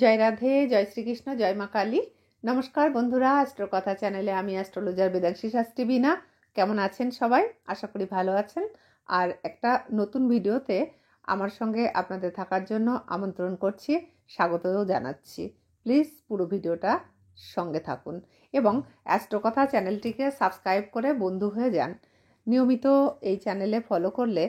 জয় রাধে, জয় শ্রীকৃষ্ণ, জয় মা কালী। নমস্কার বন্ধুরা, অ্যাস্ট্রো কথা চ্যানেলে আমি অ্যাস্ট্রোলজার বেদাংশী শাস্ত্রী বীণা। কেমন আছেন সবাই? আশা করি ভালো আছেন। আর একটা নতুন ভিডিওতে আমার সঙ্গে আপনাদের থাকার জন্য আমন্ত্রণ করছি, স্বাগতও জানাচ্ছি। প্লিজ পুরো ভিডিওটা সঙ্গে থাকুন এবং অ্যাস্ট্রো কথা চ্যানেলটিকে সাবস্ক্রাইব করে বন্ধু হয়ে যান। নিয়মিত এই চ্যানেলে ফলো করলে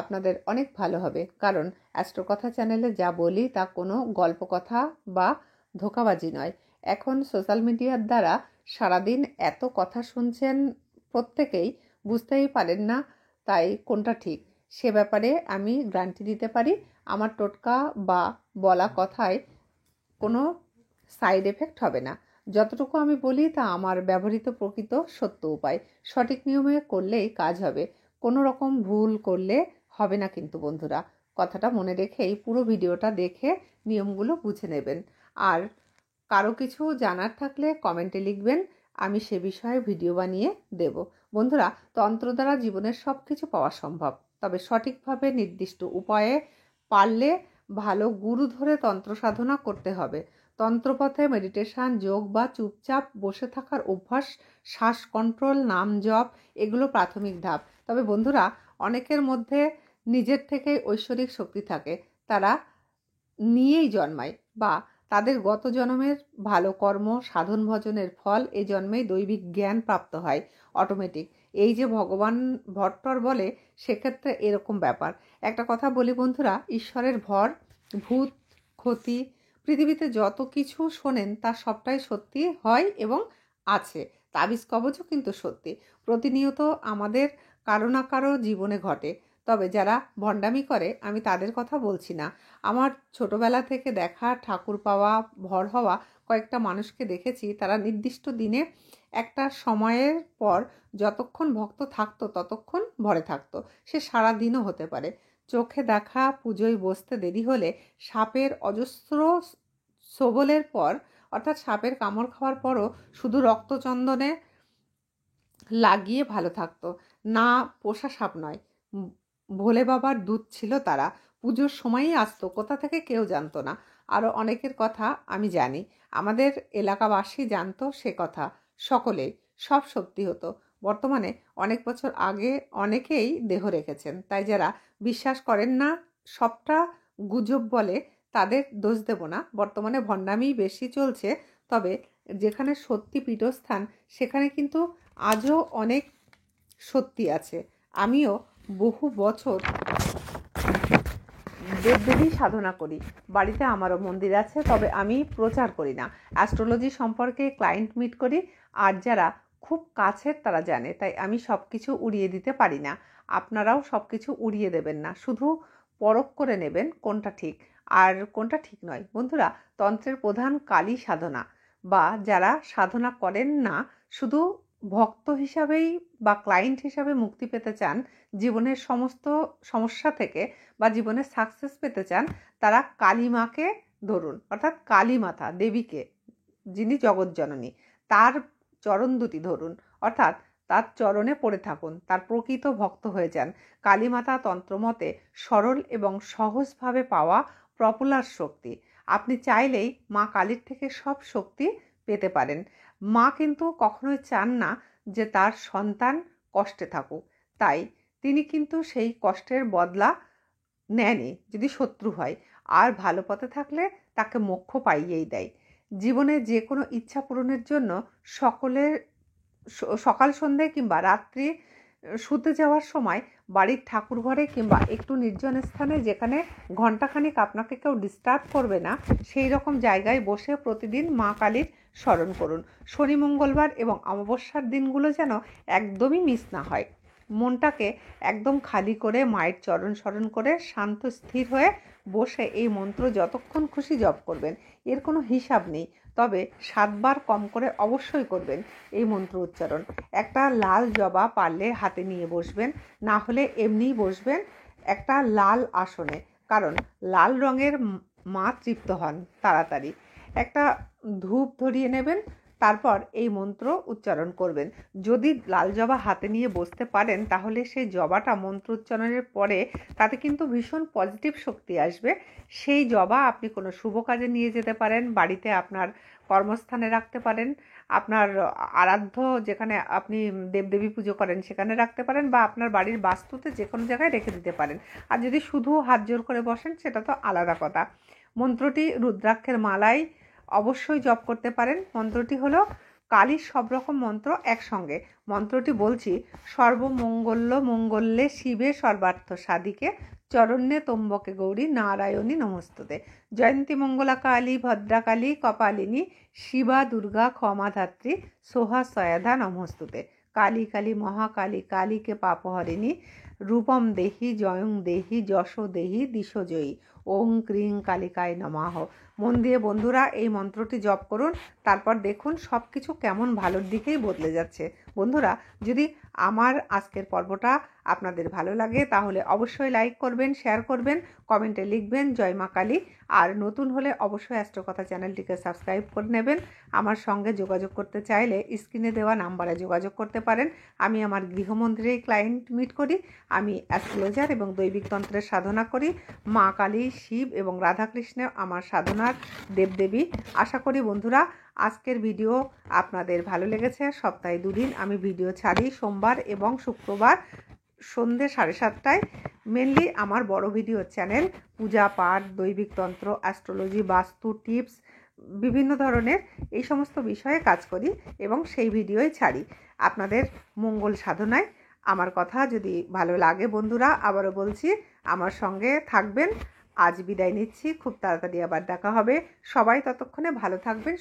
আপনাদের অনেক ভালো হবে, কারণ অ্যাস্ট্রো কথা চ্যানেলে যা বলি তা কোনো গল্প কথা বা ধোঁকাবাজি নয়। এখন সোশ্যাল মিডিয়ার দ্বারা সারাদিন এত কথা শুনছেন, প্রত্যেকেই বুঝতেই পারেন না তাই কোনটা ঠিক সে ব্যাপারে আমি গ্যারান্টি দিতে পারি আমার টোটকা বা বলা কথায় কোনো সাইড এফেক্ট হবে না। যতটুকু আমি বলি তা আমার ব্যবহৃত প্রকৃত সত্য উপায়, সঠিক নিয়মে করলেই কাজ হবে। কোনো রকম ভুল করলে হবে না কিন্তু বন্ধুরা, কথাটা মনে রেখেই পুরো ভিডিওটা দেখে নিয়মগুলো বুঝে নেবেন। আর কারো কিছু জানার থাকলে কমেন্টে লিখবেন, আমি সে বিষয়ে ভিডিও বানিয়ে দেব। বন্ধুরা, তন্ত্র দ্বারা জীবনের সব কিছু পাওয়া সম্ভব, তবে সঠিকভাবে নির্দিষ্ট উপায়ে পারলে ভালো গুরু ধরে তন্ত্র সাধনা করতে হবে। তন্ত্রপথে মেডিটেশন, যোগ বা চুপচাপ বসে থাকার অভ্যাস, শ্বাস কন্ট্রোল, নাম জপ, এগুলো প্রাথমিক ধাপ। তবে বন্ধুরা, অনেকের মধ্যে নিজের থেকে ঐশ্বরিক শক্তি থাকে, তারা নিয়েই জন্মায় বা তাদের গত জন্মের ভালো কর্ম সাধন ভজনের ফল এই জন্মেই দৈবিক জ্ঞান প্রাপ্ত হয় অটোমেটিক। এই যে ভগবান ভট্টর বলে, সেক্ষেত্রে এরকম ব্যাপার। একটা কথা বলি বন্ধুরা, ঈশ্বরের ভর, ভূত, ক্ষতি, পৃথিবীতে যত কিছু শোনেন তার সবটাই সত্যি হয় এবং আছে। তাবিজ কবচও কিন্তু সত্যি, প্রতিনিয়ত আমাদের কারো না কারো জীবনে ঘটে। তবে যারা ভণ্ডামি করে আমি তাদের কথা বলছি না। আমার ছোটবেলা থেকে দেখা, ঠাকুর পাওয়া, ভর হওয়া কয়েকটা মানুষকে দেখেছি, তারা নির্দিষ্ট দিনে একটা সময়ের পর যতক্ষণ ভক্ত থাকতো ততক্ষণ ভরে থাকতো। সে সারা দিনও হতে পারে। চোখে দেখা পুজোয় বসতে দেরি হলে সাপের অজস্র সবলের পর, অর্থাৎ সাপের কামড় খাওয়ার পরও শুধু রক্তচন্দনে লাগিয়ে ভালো থাকতো। না, পোষা সাপ নয়, ভোলে বাবার দুধ ছিল তারা। পুজোর সময়ই আসতো, কোথা থেকে কেউ জানতো না। আরও অনেকের কথা আমি জানি, আমাদের এলাকাবাসী জানতো সে কথা। সকলেই, সব সত্যি হতো। বর্তমানে অনেক বছর আগে অনেকেই দেহ রেখেছেন, তাই যারা বিশ্বাস করেন না, সবটা গুজব বলে, তাদের দোষ দেব না। বর্তমানে ভণ্ডামিই বেশি চলছে। তবে যেখানে সত্যি পীঠস্থান, সেখানে কিন্তু আজও অনেক সত্যি আছে। আমিও বহু বছর দেবদেবী সাধনা করি, বাড়িতে আমারও মন্দির আছে, তবে আমি প্রচার করি না। অ্যাস্ট্রোলজি সম্পর্কে ক্লায়েন্ট মিট করি, আর যারা খুব কাছের তারা জানে, তাই আমি সব কিছু উড়িয়ে দিতে পারি না। আপনারাও সব কিছু উড়িয়ে দেবেন না, শুধু পরখ করে নেবেন কোনটা ঠিক আর কোনটা ঠিক নয়। বন্ধুরা, তন্ত্রের প্রধান কালী সাধনা, বা যারা সাধনা করেন না, শুধু ভক্ত হিসাবেই বা ক্লায়েন্ট হিসাবে মুক্তি পেতে চান জীবনের সমস্ত সমস্যা থেকে, বা জীবনে সাকসেস পেতে চান, তারা কালী মাকে ধরুন, অর্থাৎ কালী মাতা দেবীকে, যিনি জগৎজননী, তার চরণ দুটি ধরুন, অর্থাৎ তার চরণে পড়ে থাকুন, তার প্রকৃত ভক্ত হয়ে যান। কালী মাতা তন্ত্রমতে সরল এবং সহজভাবে পাওয়া পপুলার শক্তি। আপনি চাইলেই মা কালীর থেকে সব শক্তি পেতে পারেন। মা কিন্তু কখনোই চান না যে তার সন্তান কষ্টে থাকুক, তাই তিনি কিন্তু সেই কষ্টের বদলা নেয়নি যদি শত্রু হয়, আর ভালো পথে থাকলে তাকে মোক্ষ পাইয়েই দেয়। জীবনে যে কোনো ইচ্ছা পূরণের জন্য সকলের সকাল সন্ধে কিংবা রাত্রি শুতে যাওয়ার সময় বাড়ির ঠাকুর ঘরে কিংবা একটু নির্জন স্থানে, যেখানে ঘণ্টাখানিক আপনাকে কেউ ডিস্টার্ব করবে না, সেই রকম জায়গায় বসে প্রতিদিন মা কালীর স্মরণ করুন। শনি, মঙ্গলবার এবং অমাবস্যার দিনগুলো যেন একদমই মিস না হয়। মনটাকে একদম খালি করে মায়ের চরণ স্মরণ করে শান্ত স্থির হয়ে বসে এই মন্ত্র যতক্ষণ খুশি জপ করবেন। এর কোনো হিসাব নেই, তবে 7 বার কম করে অবশ্যই করবেন এই মন্ত্র উচ্চারণ। একটা লাল জবা পারলে হাতে নিয়ে বসবেন, না হলে এমনিই বসবেন একটা লাল আসনে, কারণ লাল রঙের মা তৃপ্ত হন তাড়াতাড়ি। একটা ধূপ ধরিয়ে নেবেন, তারপর এই মন্ত্র উচ্চারণ করবেন। যদি লাল জবা হাতে নিয়ে বসতে পারেন তাহলে সেই জবাটা মন্ত্র উচ্চারণের পরে তাতে কিন্তু ভীষণ পজিটিভ শক্তি আসবে। সেই জবা আপনি কোনো শুভ কাজে নিয়ে যেতে পারেন, বাড়িতে আপনার কর্মস্থানে রাখতে পারেন, আপনার আরাধ্য যেখানে আপনি দেবদেবী পুজো করেন সেখানে রাখতে পারেন, বা আপনার বাড়ির বাস্তুতে যে কোনো জায়গায় রেখে দিতে পারেন। আর যদি শুধু হাত জোর করে বসেন সেটা তো আলাদা কথা। মন্ত্রটি রুদ্রাক্ষের মালায় অবশ্যই জপ করতে পারেন। মন্ত্রটি হলো কালীর সব রকম মন্ত্র একসঙ্গে। মন্ত্রটি বলছি, সর্বমঙ্গল্য মঙ্গল্যে শিবে সর্বার্থ সাধিকে চরণ্যে তম্বকে গৌরী নারায়ণী নমস্তুতে। জয়ন্তী মঙ্গলা কালী ভদ্রাকালী কপালিনী শিবা দুর্গা ক্ষমাধাত্রী সোহা সয়াধা নমস্তুতে। কালী কালী মহাকালী কালীকে পাপহরিণী রূপম দেহি জয়ং দেহি যশ দেহি দিশজয়ী ওং ক্রিং কালিকায় নমঃ। মন দিয়ে বন্ধুরা এই মন্ত্রটি জপ করুন, তারপর দেখুন সব কিছু কেমন ভালোর দিকেই বদলে যাচ্ছে। বন্ধুরা, যদি আমার আজকের পর্বটা আপনাদের ভালো লাগে তাহলে অবশ্যই লাইক করবেন, শেয়ার করবেন, কমেন্টে লিখবেন জয় মা কালী। আর নতুন হলে অবশ্যই অ্যাস্ট্রোকথা চ্যানেলটিকে সাবস্ক্রাইব করে নেবেন। আমার সঙ্গে যোগাযোগ করতে চাইলে স্ক্রিনে দেওয়া নাম্বারে যোগাযোগ করতে পারেন। আমি আমার গৃহমন্দিরেই ক্লায়েন্ট মিট করি। আমি অ্যাস্ট্রোলজার এবং দৈবিক তন্ত্রের সাধনা করি। মা কালী, শিব এবং রাধাকৃষ্ণ আমার সাধনার দেবদেবী। আশা করি বন্ধুরা আজকের ভিডিও আপনাদের ভালো লেগেছে। সপ্তাহে 2 দিন আমি ভিডিও ছাড়ি, সোমবার এবং শুক্রবার সন্ধ্যে 7:30টায়। মেনলি আমার বড় ভিডিও চ্যানেল পূজা পাঠ, দৈবিক তন্ত্র, অ্যাস্ট্রোলজি, বাস্তু টিপস, বিভিন্ন ধরনের এই সমস্ত বিষয়ে কাজ করি এবং সেই ভিডিওই ছাড়ি আপনাদের মঙ্গল সাধনায়। আমার কথা যদি ভালো লাগে বন্ধুরা, আবারও বলছি আমার সঙ্গে থাকবেন। আজ বিদায় নিচ্ছি, খুব তাড়াতাড়ি আবার দেখা হবে। সবাই ততক্ষণে ভালো থাকবেন।